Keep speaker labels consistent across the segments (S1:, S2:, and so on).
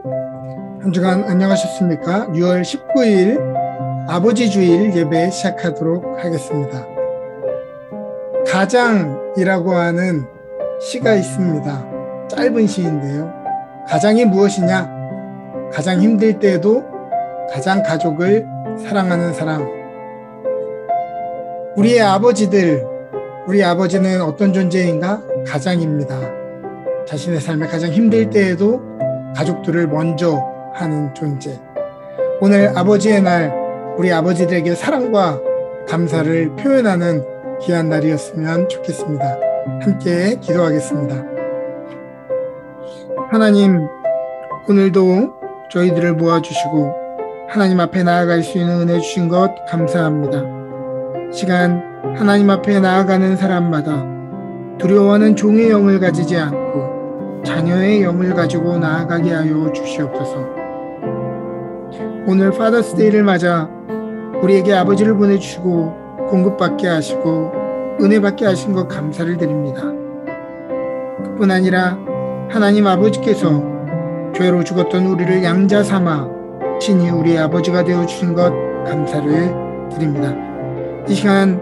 S1: 한 주간 안녕하셨습니까? 6월 19일 아버지 주일 예배 시작하도록 하겠습니다. 가장이라고 하는 시가 있습니다. 짧은 시인데요. 가장이 무엇이냐? 가장 힘들 때에도 가장 가족을 사랑하는 사람. 우리 아버지는 어떤 존재인가? 가장입니다. 자신의 삶에 가장 힘들 때에도 가족들을 먼저 하는 존재. 오늘 아버지의 날, 우리 아버지들에게 사랑과 감사를 표현하는 귀한 날이었으면 좋겠습니다. 함께 기도하겠습니다. 하나님, 오늘도 저희들을 모아주시고 하나님 앞에 나아갈 수 있는 은혜 주신 것 감사합니다. 시간 하나님 앞에 나아가는 사람마다 두려워하는 종의 영을 가지지 않고 자녀의 영을 가지고 나아가게 하여 주시옵소서. 오늘 파더스데이를 맞아 우리에게 아버지를 보내주시고 공급받게 하시고 은혜받게 하신 것 감사를 드립니다. 그뿐 아니라 하나님 아버지께서 죄로 죽었던 우리를 양자 삼아 친히 우리의 아버지가 되어주신 것 감사를 드립니다. 이 시간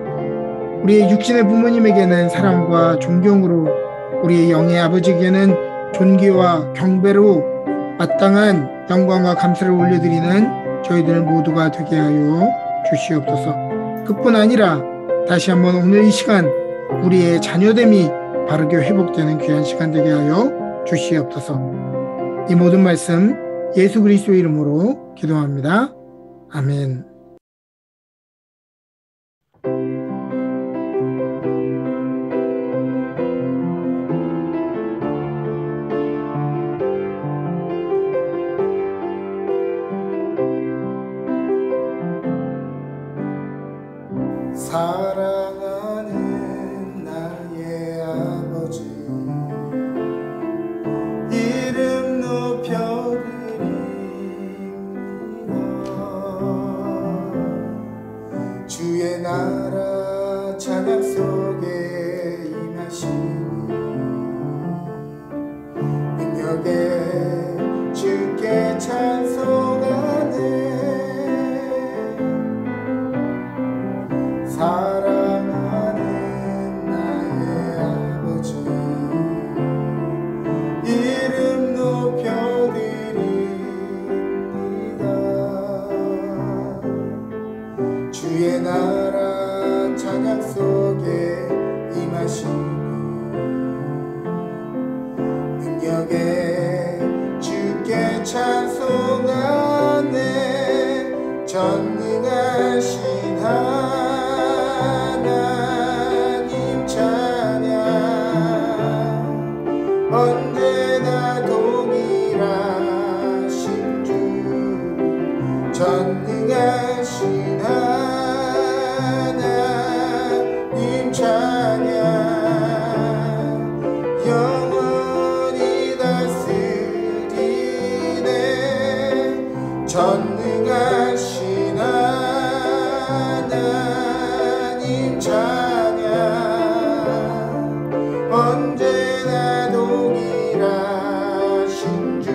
S1: 우리의 육신의 부모님에게는 사랑과 존경으로, 우리의 영의 아버지에게는 존귀와 경배로 마땅한 영광과 감사를 올려드리는 저희들 모두가 되게 하여 주시옵소서. 그뿐 아니라 다시 한번 오늘 이 시간 우리의 자녀됨이 바르게 회복되는 귀한 시간 되게 하여 주시옵소서. 이 모든 말씀 예수 그리스도의 이름으로 기도합니다. 아멘.
S2: 사랑하는 나의 아버지, 이름 높여드립니다. 주의 나라 찬양 속에 임하시니 능력에 주께 찬송하네. 사랑하는 나의 아버지, 이름 높여드립니다. 주의 나라 찬양 속에 임하시니 능력에 주께 찬송하네. 전능하신 언제나 동일하신 주, 전능하신 하나님 찬양, 영원히 다스리네. 전능하신 하나님 찬양, 언제나 동일하신 주,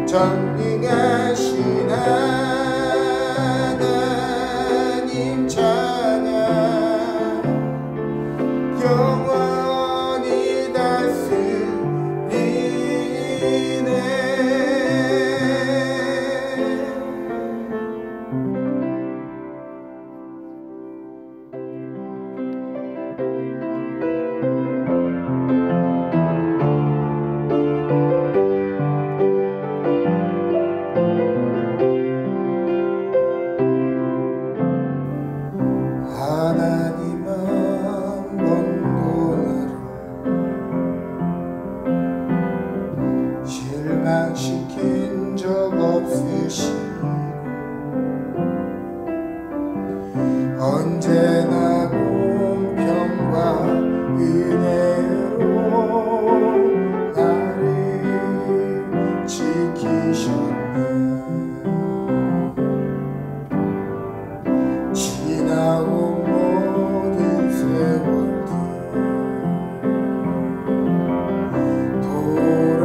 S2: 전능하신 하나님 찬양, 영원히 다스리네. 실망시킨 적 없으시고 언제나 공평과 은혜로 나를 지키셨네. 지나온 모든 세월들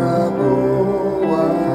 S2: 돌아보아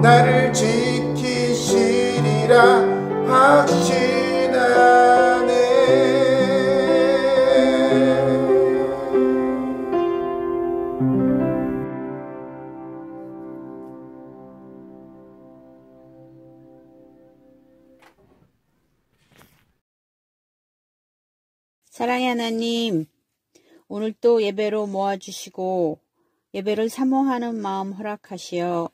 S2: 나를 지키시리라 확신하네.
S3: 사랑의 하나님, 오늘 또 예배로 모아주시고 예배를 사모하는 마음 허락하시어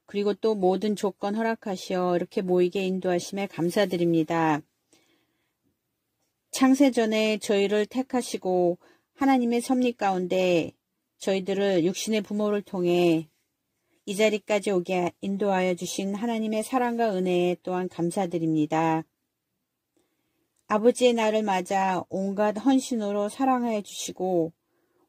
S3: 그리고 또 모든 조건 허락하시어 이렇게 모이게 인도하심에 감사드립니다. 창세전에 저희를 택하시고 하나님의 섭리 가운데 저희들을 육신의 부모를 통해 이 자리까지 오게 인도하여 주신 하나님의 사랑과 은혜에 또한 감사드립니다. 아버지의 날을 맞아 온갖 헌신으로 사랑하여 주시고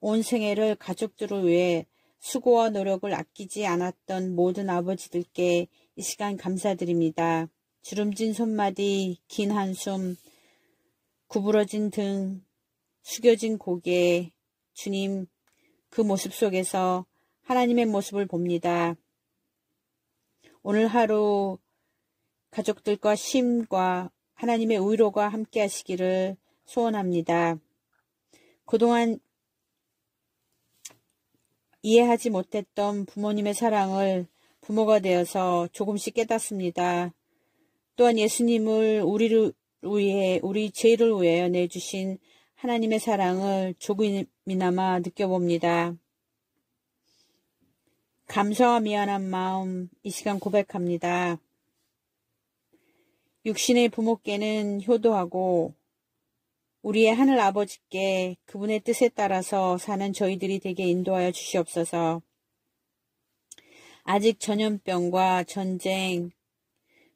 S3: 온 생애를 가족들을 위해 수고와 노력을 아끼지 않았던 모든 아버지들께 이 시간 감사드립니다. 주름진 손마디, 긴 한숨, 구부러진 등, 숙여진 고개, 주님 그 모습 속에서 하나님의 모습을 봅니다. 오늘 하루 가족들과 쉼과 하나님의 위로가 함께 하시기를 소원합니다. 그동안 이해하지 못했던 부모님의 사랑을 부모가 되어서 조금씩 깨닫습니다. 또한 예수님을 우리를 위해, 우리 죄를 위해 내주신 하나님의 사랑을 조금이나마 느껴봅니다. 감사와 미안한 마음 이 시간 고백합니다. 육신의 부모께는 효도하고 우리의 하늘 아버지께 그분의 뜻에 따라서 사는 저희들이 되게 인도하여 주시옵소서. 아직 전염병과 전쟁,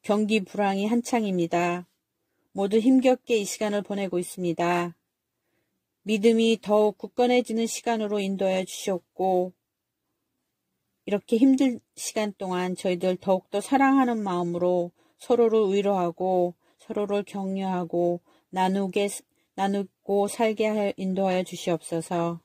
S3: 경기 불황이 한창입니다. 모두 힘겹게 이 시간을 보내고 있습니다. 믿음이 더욱 굳건해지는 시간으로 인도하여 주시옵고 이렇게 힘든 시간 동안 저희들 더욱더 사랑하는 마음으로 서로를 위로하고 서로를 격려하고 나누고 살게 인도하여 주시옵소서.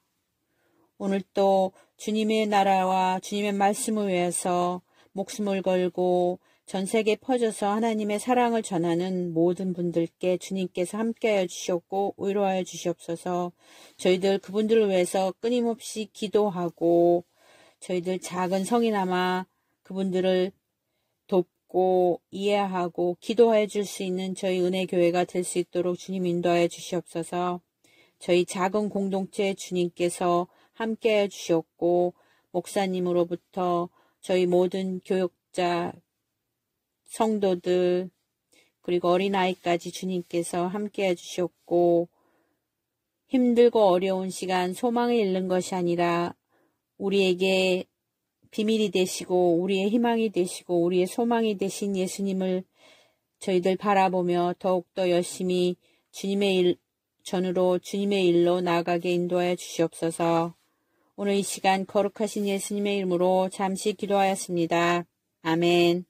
S3: 오늘 또 주님의 나라와 주님의 말씀을 위해서 목숨을 걸고 전 세계에 퍼져서 하나님의 사랑을 전하는 모든 분들께 주님께서 함께하여 주시옵고 위로하여 주시옵소서. 저희들 그분들을 위해서 끊임없이 기도하고 저희들 작은 성이나마 그분들을 돕고 이해하고 기도해 줄 수 있는 저희 은혜교회가 될 수 있도록 주님 인도하여 주시옵소서. 저희 작은 공동체 주님께서 함께해 주셨고 목사님으로부터 저희 모든 교역자, 성도들 그리고 어린아이까지 주님께서 함께해 주셨고 힘들고 어려운 시간 소망을 잃는 것이 아니라 우리에게 비밀이 되시고 우리의 희망이 되시고 우리의 소망이 되신 예수님을 저희들 바라보며 더욱더 열심히 주님의 전으로 주님의 일로 나아가게 인도하여 주시옵소서. 오늘 이 시간 거룩하신 예수님의 이름으로 잠시 기도하였습니다. 아멘.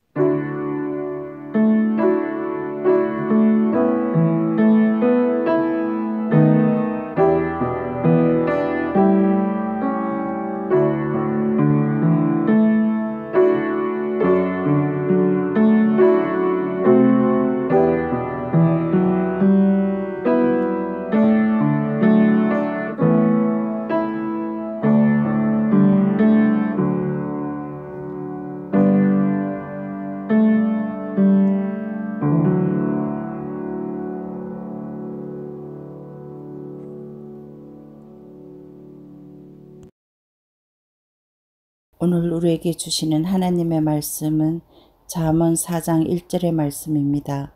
S4: 오늘 우리에게 주시는 하나님의 말씀은 잠언 4장 1절의 말씀입니다.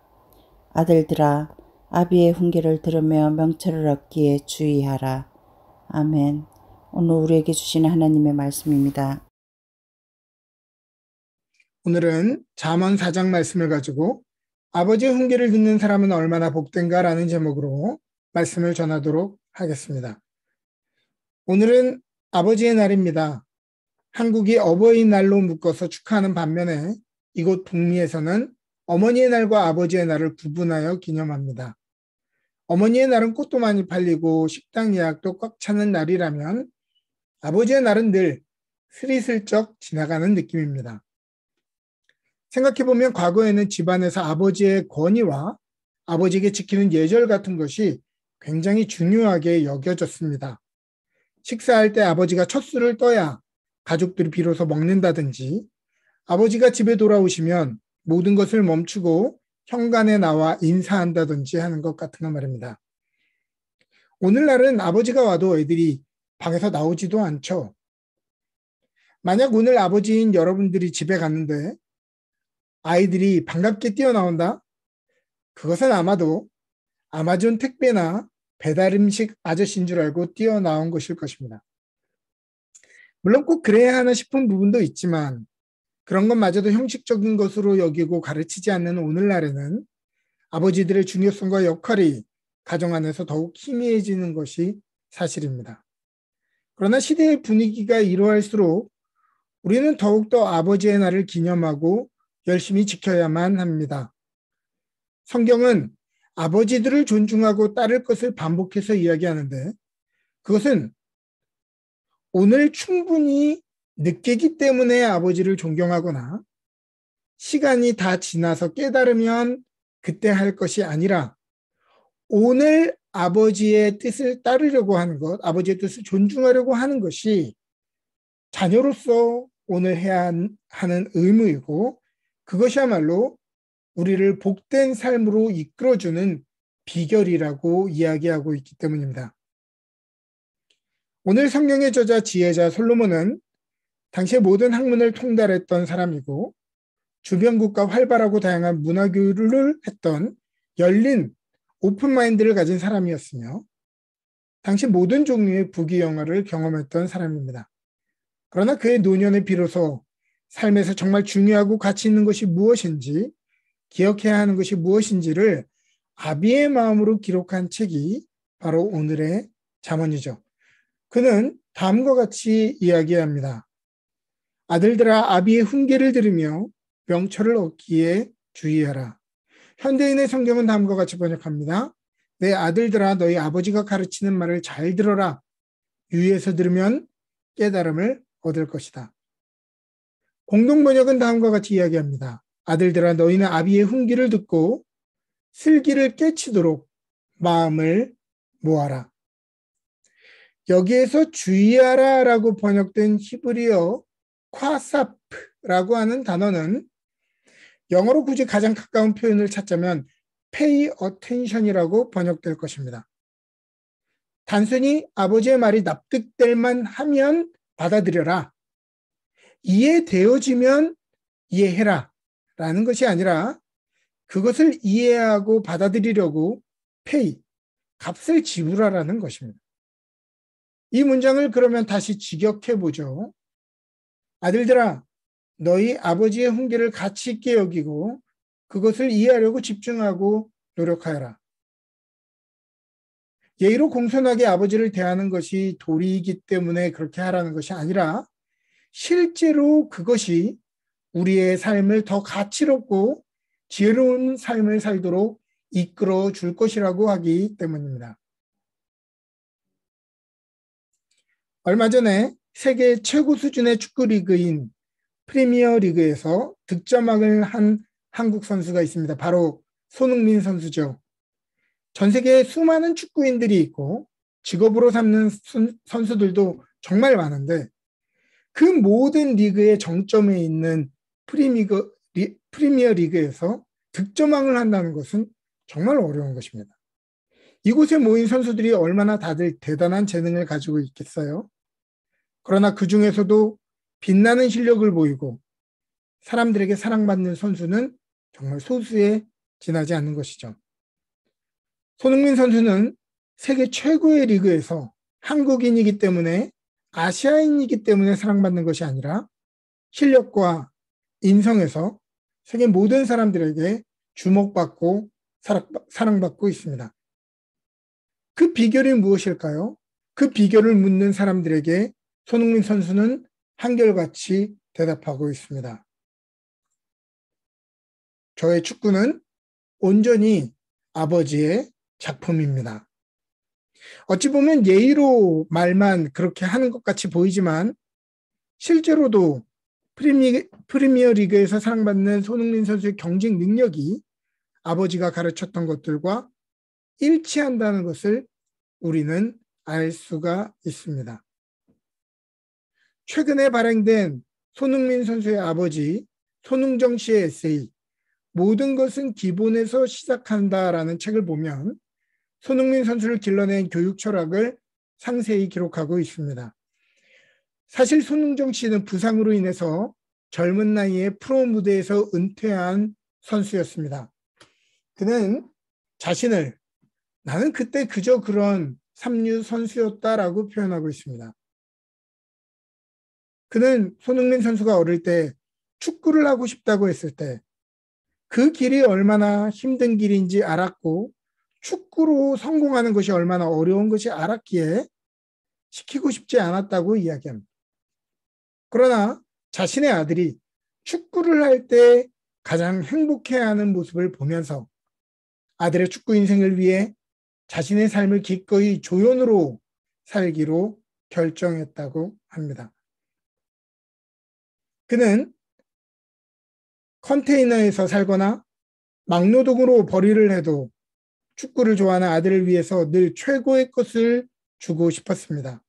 S4: 아들들아 아비의 훈계를 들으며 명철을 얻기에 주의하라. 아멘. 오늘 우리에게 주시는 하나님의 말씀입니다.
S1: 오늘은 잠언 4장 말씀을 가지고 아버지의 훈계를 듣는 사람은 얼마나 복된가라는 제목으로 말씀을 전하도록 하겠습니다. 오늘은 아버지의 날입니다. 한국이 어버이날로 묶어서 축하하는 반면에 이곳 북미에서는 어머니의 날과 아버지의 날을 구분하여 기념합니다. 어머니의 날은 꽃도 많이 팔리고 식당 예약도 꽉 차는 날이라면 아버지의 날은 늘 스리슬쩍 지나가는 느낌입니다. 생각해보면 과거에는 집안에서 아버지의 권위와 아버지에게 지키는 예절 같은 것이 굉장히 중요하게 여겨졌습니다. 식사할 때 아버지가 첫 술을 떠야 가족들이 비로소 먹는다든지, 아버지가 집에 돌아오시면 모든 것을 멈추고 현관에 나와 인사한다든지 하는 것 같은 거 말입니다. 오늘날은 아버지가 와도 애들이 방에서 나오지도 않죠. 만약 오늘 아버지인 여러분들이 집에 갔는데 아이들이 반갑게 뛰어나온다? 그것은 아마도 아마존 택배나 배달 음식 아저씨인 줄 알고 뛰어나온 것일 것입니다. 물론 꼭 그래야 하나 싶은 부분도 있지만 그런 것마저도 형식적인 것으로 여기고 가르치지 않는 오늘날에는 아버지들의 중요성과 역할이 가정 안에서 더욱 희미해지는 것이 사실입니다. 그러나 시대의 분위기가 이러할수록 우리는 더욱더 아버지의 날을 기념하고 열심히 지켜야만 합니다. 성경은 아버지들을 존중하고 따를 것을 반복해서 이야기하는데 그것은 오늘 충분히 늦게기 때문에 아버지를 존경하거나 시간이 다 지나서 깨달으면 그때 할 것이 아니라 오늘 아버지의 뜻을 따르려고 하는 것, 아버지의 뜻을 존중하려고 하는 것이 자녀로서 오늘 해야 하는 의무이고 그것이야말로 우리를 복된 삶으로 이끌어주는 비결이라고 이야기하고 있기 때문입니다. 오늘 성경의 저자 지혜자 솔로몬은 당시의 모든 학문을 통달했던 사람이고 주변국과 활발하고 다양한 문화 교류를 했던 열린 오픈마인드를 가진 사람이었으며 당시 모든 종류의 부귀영화를 경험했던 사람입니다. 그러나 그의 노년에 비로소 삶에서 정말 중요하고 가치 있는 것이 무엇인지 기억해야 하는 것이 무엇인지를 아비의 마음으로 기록한 책이 바로 오늘의 잠언이죠. 그는 다음과 같이 이야기합니다. 아들들아 아비의 훈계를 들으며 명철을 얻기에 주의하라. 현대인의 성경은 다음과 같이 번역합니다. 내 아들들아 너희 아버지가 가르치는 말을 잘 들어라. 유의해서 들으면 깨달음을 얻을 것이다. 공동번역은 다음과 같이 이야기합니다. 아들들아 너희는 아비의 훈계를 듣고 슬기를 깨치도록 마음을 모아라. 여기에서 주의하라라고 번역된 히브리어 콰사프라고 하는 단어는 영어로 굳이 가장 가까운 표현을 찾자면 pay attention이라고 번역될 것입니다. 단순히 아버지의 말이 납득될 만하면 받아들여라. 이해되어지면 이해해라. 라는 것이 아니라 그것을 이해하고 받아들이려고 pay, 값을 지불하라는 것입니다. 이 문장을 그러면 다시 직역해보죠. 아들들아, 너희 아버지의 훈계를 가치 있게 여기고 그것을 이해하려고 집중하고 노력하여라. 예의로 공손하게 아버지를 대하는 것이 도리이기 때문에 그렇게 하라는 것이 아니라 실제로 그것이 우리의 삶을 더 가치롭고 지혜로운 삶을 살도록 이끌어 줄 것이라고 하기 때문입니다. 얼마 전에 세계 최고 수준의 축구 리그인 프리미어 리그에서 득점왕을 한 한국 선수가 있습니다. 바로 손흥민 선수죠. 전 세계에 수많은 축구인들이 있고 직업으로 삼는 선수들도 정말 많은데 그 모든 리그의 정점에 있는 프리미어 리그에서 득점왕을 한다는 것은 정말 어려운 것입니다. 이곳에 모인 선수들이 얼마나 다들 대단한 재능을 가지고 있겠어요? 그러나 그 중에서도 빛나는 실력을 보이고 사람들에게 사랑받는 선수는 정말 소수에 지나지 않는 것이죠. 손흥민 선수는 세계 최고의 리그에서 한국인이기 때문에 아시아인이기 때문에 사랑받는 것이 아니라 실력과 인성에서 세계 모든 사람들에게 주목받고 사랑받고 있습니다. 그 비결이 무엇일까요? 그 비결을 묻는 사람들에게 손흥민 선수는 한결같이 대답하고 있습니다. 저의 축구는 온전히 아버지의 작품입니다. 어찌 보면 예의로 말만 그렇게 하는 것 같이 보이지만 실제로도 프리미어 리그에서 사랑받는 손흥민 선수의 경쟁 능력이 아버지가 가르쳤던 것들과 일치한다는 것을 우리는 알 수가 있습니다. 최근에 발행된 손흥민 선수의 아버지 손흥정 씨의 에세이 모든 것은 기본에서 시작한다라는 책을 보면 손흥민 선수를 길러낸 교육 철학을 상세히 기록하고 있습니다. 사실 손흥정 씨는 부상으로 인해서 젊은 나이에 프로 무대에서 은퇴한 선수였습니다. 그는 자신을 나는 그때 그저 그런 삼류 선수였다라고 표현하고 있습니다. 그는 손흥민 선수가 어릴 때 축구를 하고 싶다고 했을 때 그 길이 얼마나 힘든 길인지 알았고 축구로 성공하는 것이 얼마나 어려운 것이 알았기에 시키고 싶지 않았다고 이야기합니다. 그러나 자신의 아들이 축구를 할 때 가장 행복해하는 모습을 보면서 아들의 축구 인생을 위해 자신의 삶을 기꺼이 조연으로 살기로 결정했다고 합니다. 그는 컨테이너에서 살거나 막노동으로 벌이를 해도 축구를 좋아하는 아들을 위해서 늘 최고의 것을 주고 싶었습니다.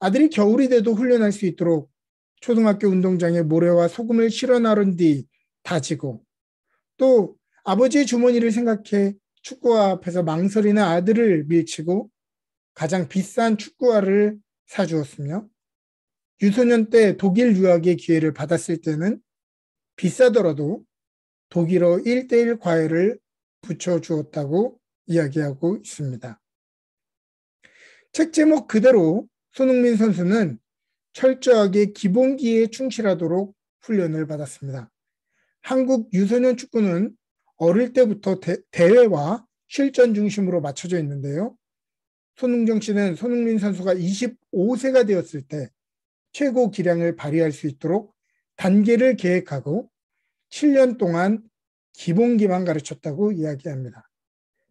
S1: 아들이 겨울이 돼도 훈련할 수 있도록 초등학교 운동장에 모래와 소금을 실어 나른 뒤 다지고 또 아버지의 주머니를 생각해 축구화 앞에서 망설이는 아들을 밀치고 가장 비싼 축구화를 사주었으며 유소년 때 독일 유학의 기회를 받았을 때는 비싸더라도 독일어 1:1 과외를 붙여주었다고 이야기하고 있습니다. 책 제목 그대로 손흥민 선수는 철저하게 기본기에 충실하도록 훈련을 받았습니다. 한국 유소년 축구는 어릴 때부터 대회와 실전 중심으로 맞춰져 있는데요. 손흥정 씨는 손흥민 선수가 25세가 되었을 때 최고 기량을 발휘할 수 있도록 단계를 계획하고 7년 동안 기본기만 가르쳤다고 이야기합니다.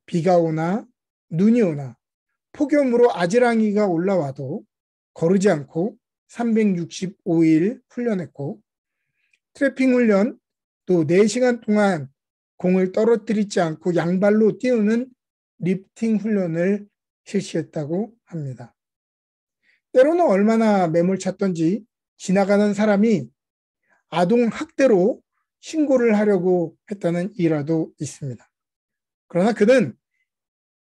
S1: 비가 오나 눈이 오나 폭염으로 아지랑이가 올라와도 거르지 않고 365일 훈련했고 트래핑 훈련 또 4시간 동안 공을 떨어뜨리지 않고 양발로 띄우는 리프팅 훈련을 실시했다고 합니다. 때로는 얼마나 매몰찼던지 지나가는 사람이 아동 학대로 신고를 하려고 했다는 일화도 있습니다. 그러나 그는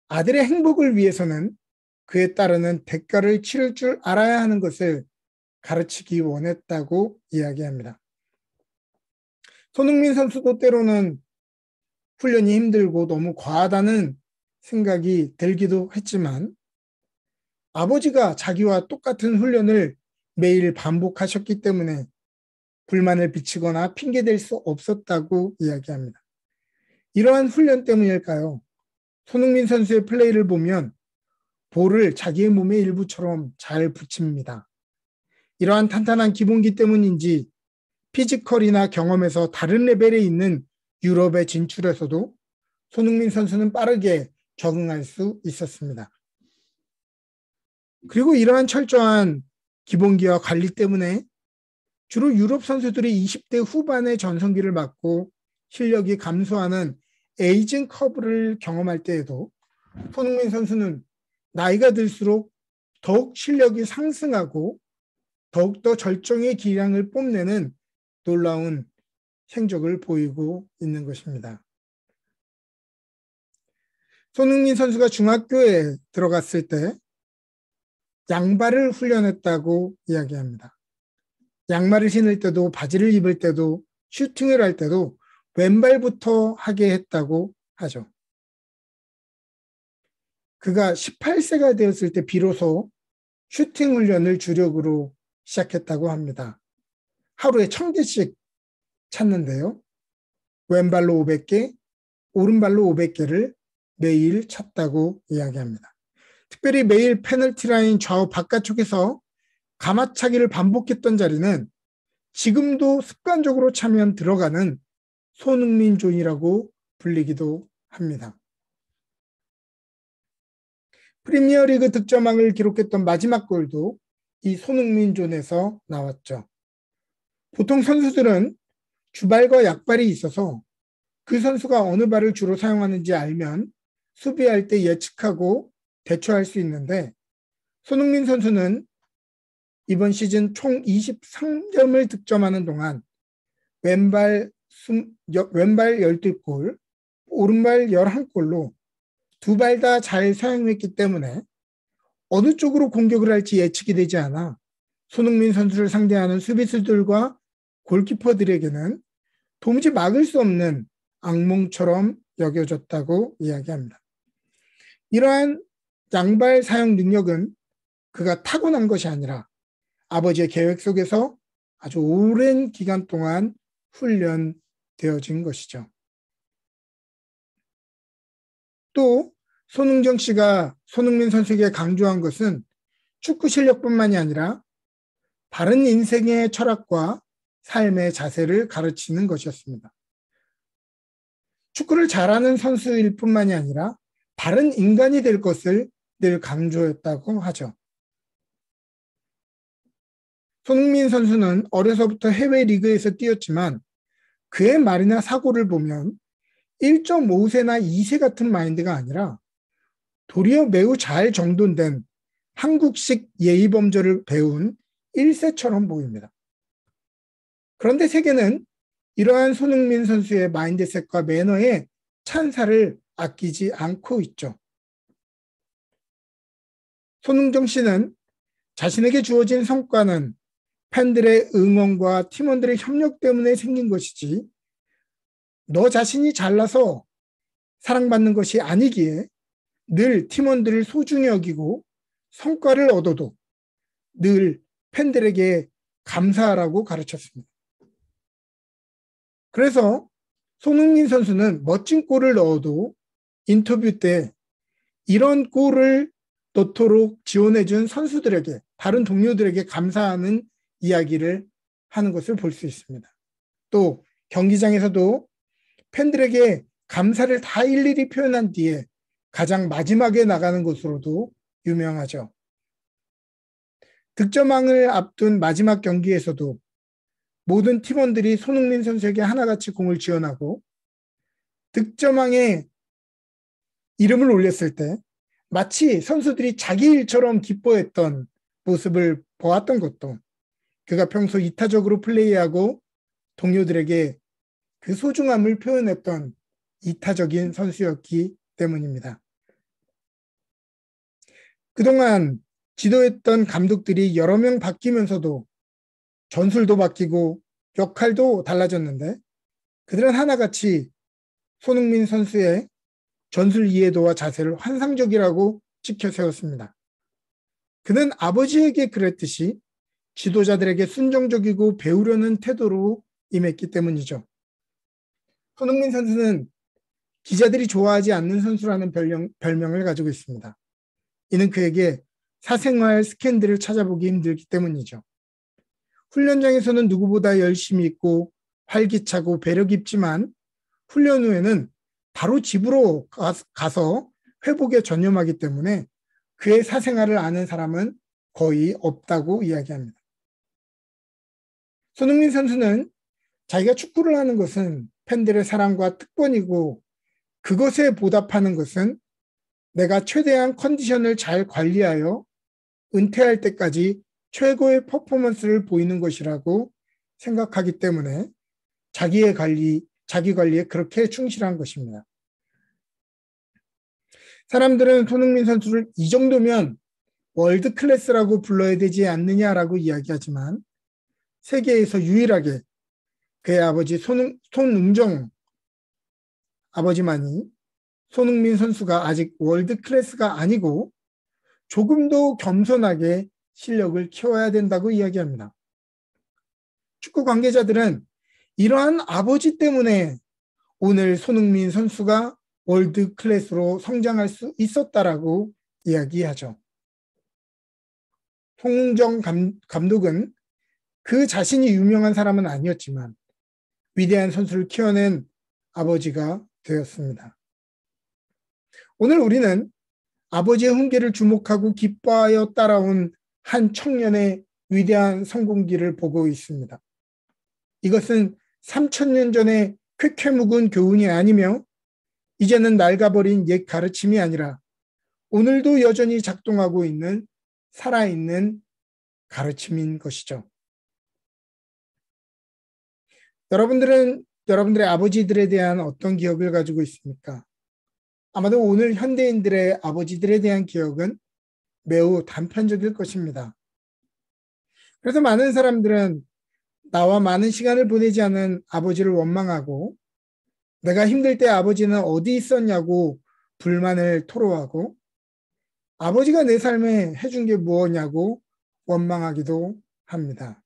S1: 아들의 행복을 위해서는 그에 따르는 대가를 치를 줄 알아야 하는 것을 가르치기 원했다고 이야기합니다. 손흥민 선수도 때로는 훈련이 힘들고 너무 과하다는 생각이 들기도 했지만 아버지가 자기와 똑같은 훈련을 매일 반복하셨기 때문에 불만을 비치거나 핑계댈 수 없었다고 이야기합니다. 이러한 훈련 때문일까요? 손흥민 선수의 플레이를 보면 볼을 자기의 몸의 일부처럼 잘 붙입니다. 이러한 탄탄한 기본기 때문인지 피지컬이나 경험에서 다른 레벨에 있는 유럽에 진출해서도 손흥민 선수는 빠르게 적응할 수 있었습니다. 그리고 이러한 철저한 기본기와 관리 때문에 주로 유럽 선수들이 20대 후반의 전성기를 맞고 실력이 감소하는 에이징 커브를 경험할 때에도 손흥민 선수는 나이가 들수록 더욱 실력이 상승하고 더욱더 절정의 기량을 뽐내는 놀라운 행적을 보이고 있는 것입니다. 손흥민 선수가 중학교에 들어갔을 때 양발을 훈련했다고 이야기합니다. 양말을 신을 때도 바지를 입을 때도 슈팅을 할 때도 왼발부터 하게 했다고 하죠. 그가 18세가 되었을 때 비로소 슈팅 훈련을 주력으로 시작했다고 합니다. 하루에 1000개씩 찼는데요. 왼발로 500개, 오른발로 500개를 매일 찼다고 이야기합니다. 특별히 매일 페널티 라인 좌우 바깥쪽에서 가마차기를 반복했던 자리는 지금도 습관적으로 차면 들어가는 손흥민 존이라고 불리기도 합니다. 프리미어리그 득점왕을 기록했던 마지막 골도 이 손흥민 존에서 나왔죠. 보통 선수들은 주발과 약발이 있어서 그 선수가 어느 발을 주로 사용하는지 알면 수비할 때 예측하고 대처할 수 있는데, 손흥민 선수는 이번 시즌 총 23점을 득점하는 동안 왼발 12골, 오른발 11골로 두 발 다 잘 사용했기 때문에 어느 쪽으로 공격을 할지 예측이 되지 않아 손흥민 선수를 상대하는 수비수들과 골키퍼들에게는 도무지 막을 수 없는 악몽처럼 여겨졌다고 이야기합니다. 이러한 양발 사용 능력은 그가 타고난 것이 아니라 아버지의 계획 속에서 아주 오랜 기간 동안 훈련되어진 것이죠. 또 손흥정 씨가 손흥민 선수에게 강조한 것은 축구 실력뿐만이 아니라 바른 인생의 철학과 삶의 자세를 가르치는 것이었습니다. 축구를 잘하는 선수일 뿐만이 아니라 바른 인간이 될 것을 늘 강조했다고 하죠. 손흥민 선수는 어려서부터 해외 리그에서 뛰었지만 그의 말이나 사고를 보면 1.5세나 2세 같은 마인드가 아니라 도리어 매우 잘 정돈된 한국식 예의범절을 배운 1세처럼 보입니다. 그런데 세계는 이러한 손흥민 선수의 마인드셋과 매너에 찬사를 아끼지 않고 있죠. 손흥정 씨는 자신에게 주어진 성과는 팬들의 응원과 팀원들의 협력 때문에 생긴 것이지 너 자신이 잘나서 사랑받는 것이 아니기에 늘 팀원들을 소중히 여기고 성과를 얻어도 늘 팬들에게 감사하라고 가르쳤습니다. 그래서 손흥민 선수는 멋진 골을 넣어도 인터뷰 때 이런 골을 넣도록 지원해준 선수들에게, 다른 동료들에게 감사하는 이야기를 하는 것을 볼 수 있습니다. 또 경기장에서도 팬들에게 감사를 다 일일이 표현한 뒤에 가장 마지막에 나가는 것으로도 유명하죠. 득점왕을 앞둔 마지막 경기에서도 모든 팀원들이 손흥민 선수에게 하나같이 공을 지원하고 득점왕에 이름을 올렸을 때 마치 선수들이 자기 일처럼 기뻐했던 모습을 보았던 것도 그가 평소 이타적으로 플레이하고 동료들에게 그 소중함을 표현했던 이타적인 선수였기 때문입니다. 그동안 지도했던 감독들이 여러 명 바뀌면서도 전술도 바뀌고 역할도 달라졌는데 그들은 하나같이 손흥민 선수의 전술 이해도와 자세를 환상적이라고 지켜 세웠습니다. 그는 아버지에게 그랬듯이 지도자들에게 순종적이고 배우려는 태도로 임했기 때문이죠. 손흥민 선수는 기자들이 좋아하지 않는 선수라는 별명을 가지고 있습니다. 이는 그에게 사생활 스캔들을 찾아보기 힘들기 때문이죠. 훈련장에서는 누구보다 열심히 있고 활기차고 배려 깊지만 훈련 후에는 바로 집으로 가서 회복에 전념하기 때문에 그의 사생활을 아는 사람은 거의 없다고 이야기합니다. 손흥민 선수는 자기가 축구를 하는 것은 팬들의 사랑과 특권이고 그것에 보답하는 것은 내가 최대한 컨디션을 잘 관리하여 은퇴할 때까지 최고의 퍼포먼스를 보이는 것이라고 생각하기 때문에 자기 관리에 그렇게 충실한 것입니다. 사람들은 손흥민 선수를 이 정도면 월드 클래스라고 불러야 되지 않느냐라고 이야기하지만 세계에서 유일하게 그의 아버지 손흥정 아버지만이 손흥민 선수가 아직 월드 클래스가 아니고 조금 더 겸손하게 실력을 키워야 된다고 이야기합니다. 축구 관계자들은 이러한 아버지 때문에 오늘 손흥민 선수가 월드 클래스로 성장할 수 있었다라고 이야기하죠. 송정 감독은 그 자신이 유명한 사람은 아니었지만 위대한 선수를 키워낸 아버지가 되었습니다. 오늘 우리는 아버지의 훈계를 주목하고 기뻐하여 따라온 한 청년의 위대한 성공기를 보고 있습니다. 이것은 3000년 전에 쾌쾌 묵은 교훈이 아니며 이제는 낡아버린 옛 가르침이 아니라 오늘도 여전히 작동하고 있는 살아있는 가르침인 것이죠. 여러분들은 여러분들의 아버지들에 대한 어떤 기억을 가지고 있습니까? 아마도 오늘 현대인들의 아버지들에 대한 기억은 매우 단편적일 것입니다. 그래서 많은 사람들은 나와 많은 시간을 보내지 않은 아버지를 원망하고 내가 힘들 때 아버지는 어디 있었냐고 불만을 토로하고 아버지가 내 삶에 해준 게 무엇냐고 원망하기도 합니다.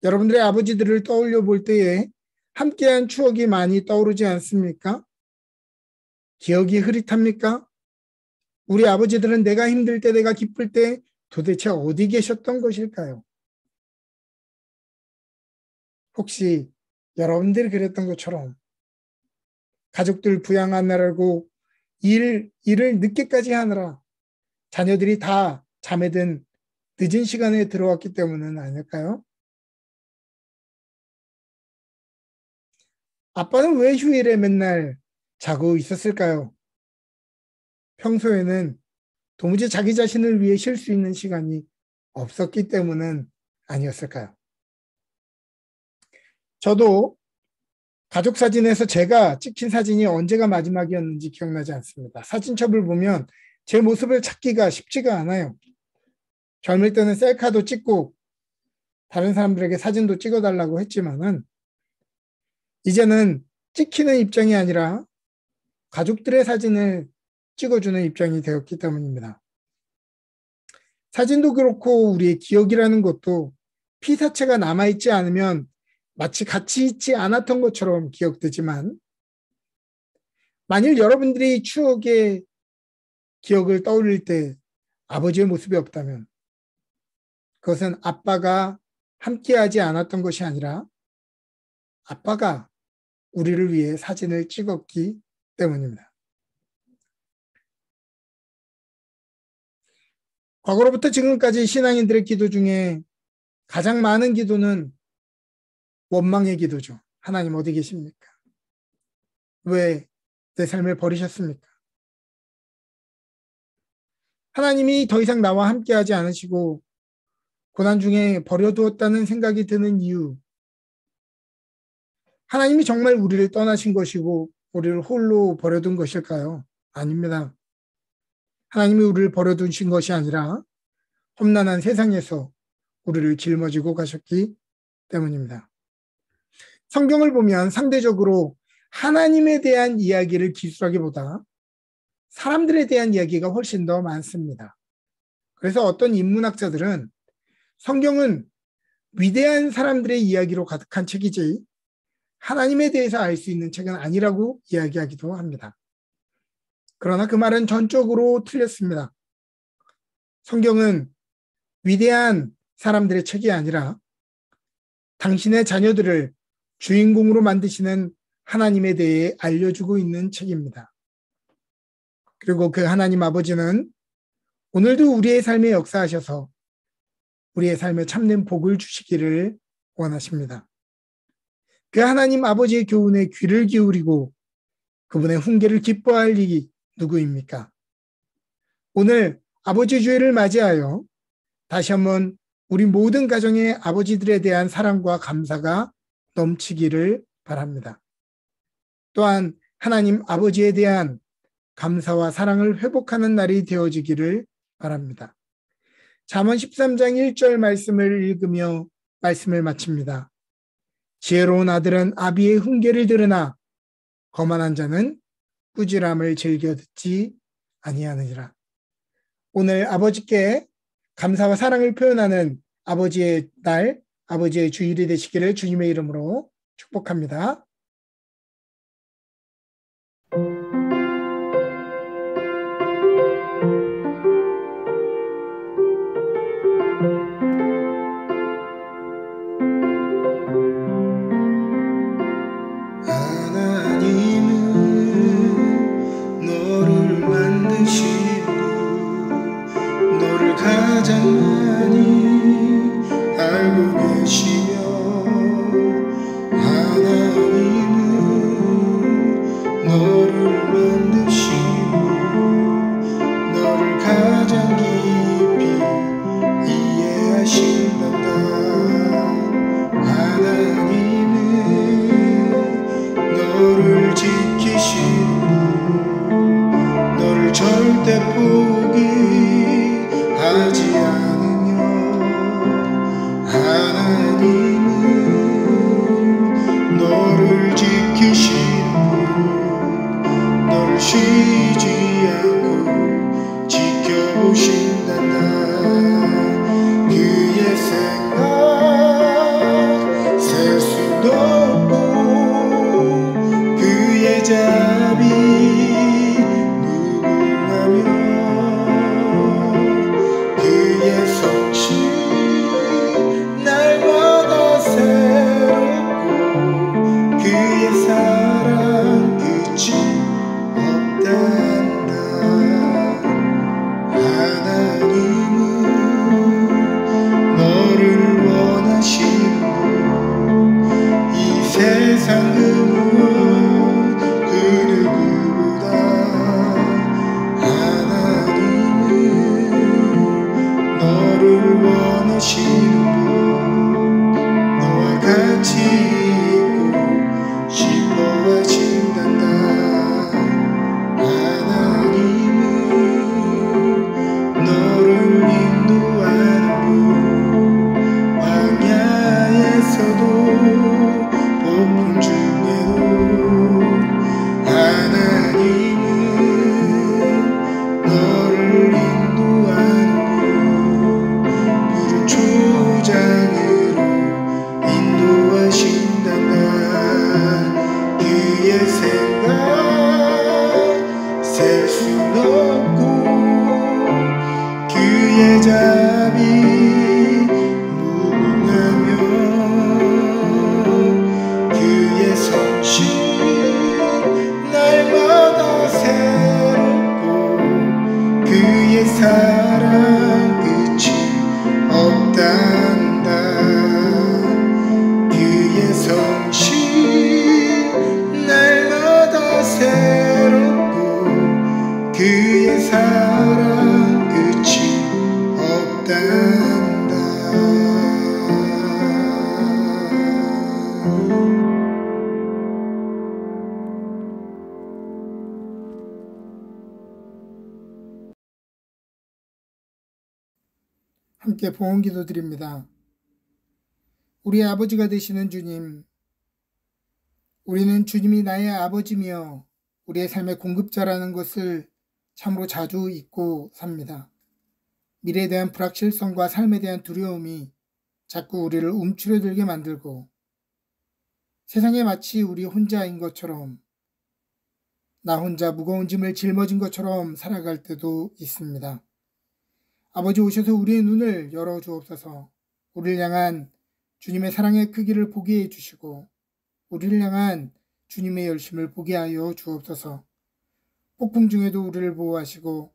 S1: 여러분들의 아버지들을 떠올려 볼 때에 함께한 추억이 많이 떠오르지 않습니까? 기억이 흐릿합니까? 우리 아버지들은 내가 힘들 때, 내가 기쁠 때 도대체 어디 계셨던 것일까요? 혹시 여러분들이 그랬던 것처럼 가족들 부양하느라고 일을 늦게까지 하느라 자녀들이 다 잠에 든 늦은 시간에 들어왔기 때문은 아닐까요? 아빠는 왜 휴일에 맨날 자고 있었을까요? 평소에는 도무지 자기 자신을 위해 쉴 수 있는 시간이 없었기 때문은 아니었을까요? 저도 가족 사진에서 제가 찍힌 사진이 언제가 마지막이었는지 기억나지 않습니다. 사진첩을 보면 제 모습을 찾기가 쉽지가 않아요. 젊을 때는 셀카도 찍고 다른 사람들에게 사진도 찍어달라고 했지만은 이제는 찍히는 입장이 아니라 가족들의 사진을 찍어주는 입장이 되었기 때문입니다. 사진도 그렇고 우리의 기억이라는 것도 피사체가 남아있지 않으면 마치 같이 있지 않았던 것처럼 기억되지만 만일 여러분들이 추억의 기억을 떠올릴 때 아버지의 모습이 없다면 그것은 아빠가 함께하지 않았던 것이 아니라 아빠가 우리를 위해 사진을 찍었기 때문입니다. 과거로부터 지금까지 신앙인들의 기도 중에 가장 많은 기도는 원망의 기도죠. 하나님 어디 계십니까? 왜 내 삶을 버리셨습니까? 하나님이 더 이상 나와 함께하지 않으시고 고난 중에 버려두었다는 생각이 드는 이유, 하나님이 정말 우리를 떠나신 것이고 우리를 홀로 버려둔 것일까요? 아닙니다. 하나님이 우리를 버려두신 것이 아니라 험난한 세상에서 우리를 짊어지고 가셨기 때문입니다. 성경을 보면 상대적으로 하나님에 대한 이야기를 기술하기보다 사람들에 대한 이야기가 훨씬 더 많습니다. 그래서 어떤 인문학자들은 성경은 위대한 사람들의 이야기로 가득한 책이지 하나님에 대해서 알 수 있는 책은 아니라고 이야기하기도 합니다. 그러나 그 말은 전적으로 틀렸습니다. 성경은 위대한 사람들의 책이 아니라 당신의 자녀들을 주인공으로 만드시는 하나님에 대해 알려주고 있는 책입니다. 그리고 그 하나님 아버지는 오늘도 우리의 삶에 역사하셔서 우리의 삶에 참된 복을 주시기를 원하십니다. 그 하나님 아버지의 교훈에 귀를 기울이고 그분의 훈계를 기뻐할 이가 누구입니까? 오늘 아버지 주일을 맞이하여 다시 한번 우리 모든 가정의 아버지들에 대한 사랑과 감사가 넘치기를 바랍니다. 또한 하나님 아버지에 대한 감사와 사랑을 회복하는 날이 되어지기를 바랍니다. 잠언 13장 1절 말씀을 읽으며 말씀을 마칩니다. 지혜로운 아들은 아비의 훈계를 들으나 거만한 자는 꾸지람을 즐겨 듣지 아니하느니라. 오늘 아버지께 감사와 사랑을 표현하는 아버지의 날, 아버지의 주일이 되시기를 주님의 이름으로 축복합니다.
S2: 하나님은 너를 만드시고 너를 가장 많이 알고 계시며 너를 만드시고 너를 가장 깊이 이해하신단다. 하나님은 너를 지키시고 너를 절대 포기하지 않으며 하나님은 너를 지키시고 너를 쉬지 않고 지켜보신단다. 그의 생각 셀 수도 없고 그의 자비 무궁하며 그의 성실 날마다 새롭고 그의 사랑 끝이 없단다. 하나님은 너를 원하시고 이 세상 그 무엇 그 누구보다 하나님은 너를 원하시는 분 너와 같이 있고 싶어하신단다. 하나님은 너를 인도하는 분 광야에서도 폭풍 중에도 하나님은 너를 인도하는 분 푸른 초장으로 인도하신단다. 그의 생각 셀 수는 없고 그의 자비 무궁하며 그의 성실 날마다 새롭고 그의 사랑 끝이 없단다. 그의 성실 날마다 새롭고 그의 사랑 끝이 없단다.
S1: 함께 봉헌 기도드립니다. 우리 아버지가 되시는 주님, 우리는 주님이 나의 아버지며 우리의 삶의 공급자라는 것을 참으로 자주 잊고 삽니다. 미래에 대한 불확실성과 삶에 대한 두려움이 자꾸 우리를 움츠러들게 만들고 세상에 마치 우리 혼자인 것처럼 나 혼자 무거운 짐을 짊어진 것처럼 살아갈 때도 있습니다. 아버지 오셔서 우리의 눈을 열어주옵소서. 우리를 향한 주님의 사랑의 크기를 보게 해주시고 우리를 향한 주님의 열심을 보게 하여 주옵소서. 폭풍 중에도 우리를 보호하시고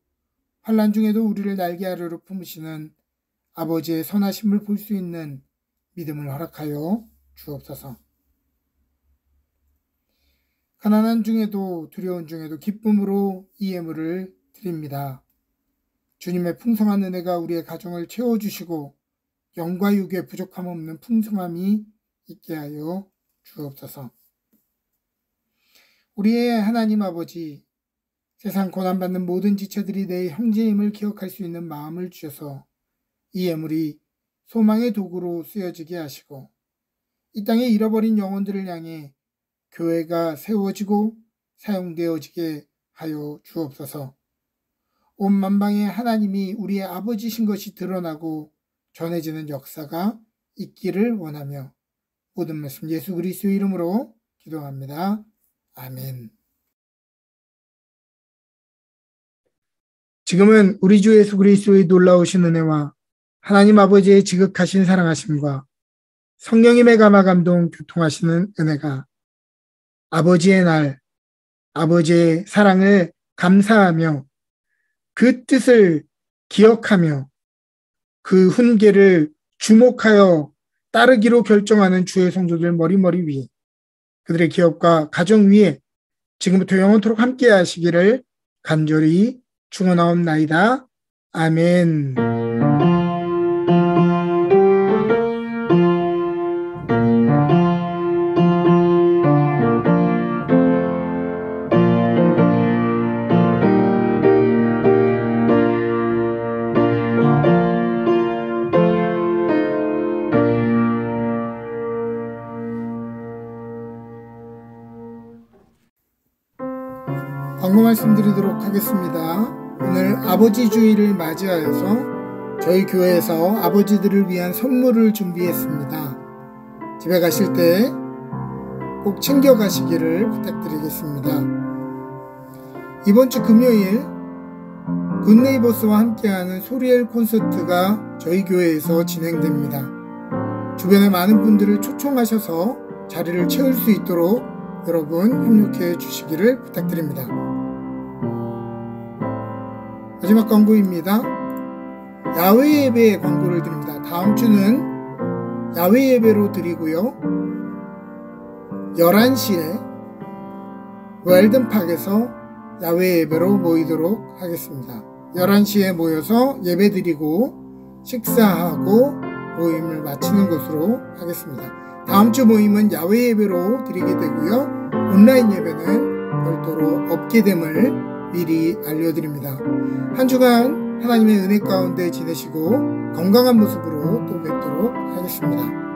S1: 환난 중에도 우리를 날개 아래로 품으시는 아버지의 선하심을 볼 수 있는 믿음을 허락하여 주옵소서. 가난한 중에도 두려운 중에도 기쁨으로 이 예물을 드립니다. 주님의 풍성한 은혜가 우리의 가정을 채워주시고 영과 육에 부족함 없는 풍성함이 있게 하여 주옵소서. 우리의 하나님 아버지, 세상 고난받는 모든 지체들이 내 형제임을 기억할 수 있는 마음을 주셔서 이 예물이 소망의 도구로 쓰여지게 하시고 이 땅에 잃어버린 영혼들을 향해 교회가 세워지고 사용되어지게 하여 주옵소서. 온 만방의 하나님이 우리의 아버지신 것이 드러나고 전해지는 역사가 있기를 원하며 모든 말씀 예수 그리스도의 이름으로 기도합니다. 아멘. 지금은 우리 주 예수 그리스도의 놀라우신 은혜와 하나님 아버지의 지극하신 사랑하심과 성령님의 감화 감동 교통하시는 은혜가 아버지의 날, 아버지의 사랑을 감사하며 그 뜻을 기억하며 그 훈계를 주목하여 따르기로 결정하는 주의 성도들 머리머리 위에 그들의 기업과 가정 위에 지금부터 영원토록 함께 하시기를 간절히 축원하옵나이다. 아멘. 광고 말씀드리도록 하겠습니다. 오늘 아버지 주일을 맞이하여서 저희 교회에서 아버지들을 위한 선물을 준비했습니다. 집에 가실 때 꼭 챙겨가시기를 부탁드리겠습니다. 이번 주 금요일 굿네이버스와 함께하는 소리엘 콘서트가 저희 교회에서 진행됩니다. 주변에 많은 분들을 초청하셔서 자리를 채울 수 있도록 여러분 협력해 주시기를 부탁드립니다. 마지막 광고입니다. 야외 예배 광고를 드립니다. 다음 주는 야외 예배로 드리고요. 11시에 웰든팍에서 야외 예배로 모이도록 하겠습니다. 11시에 모여서 예배 드리고 식사하고 모임을 마치는 것으로 하겠습니다. 다음 주 모임은 야외 예배로 드리게 되고요. 온라인 예배는 별도로 없게 됨을 미리 알려드립니다. 한 주간 하나님의 은혜 가운데 지내시고 건강한 모습으로 또 뵙도록 하겠습니다.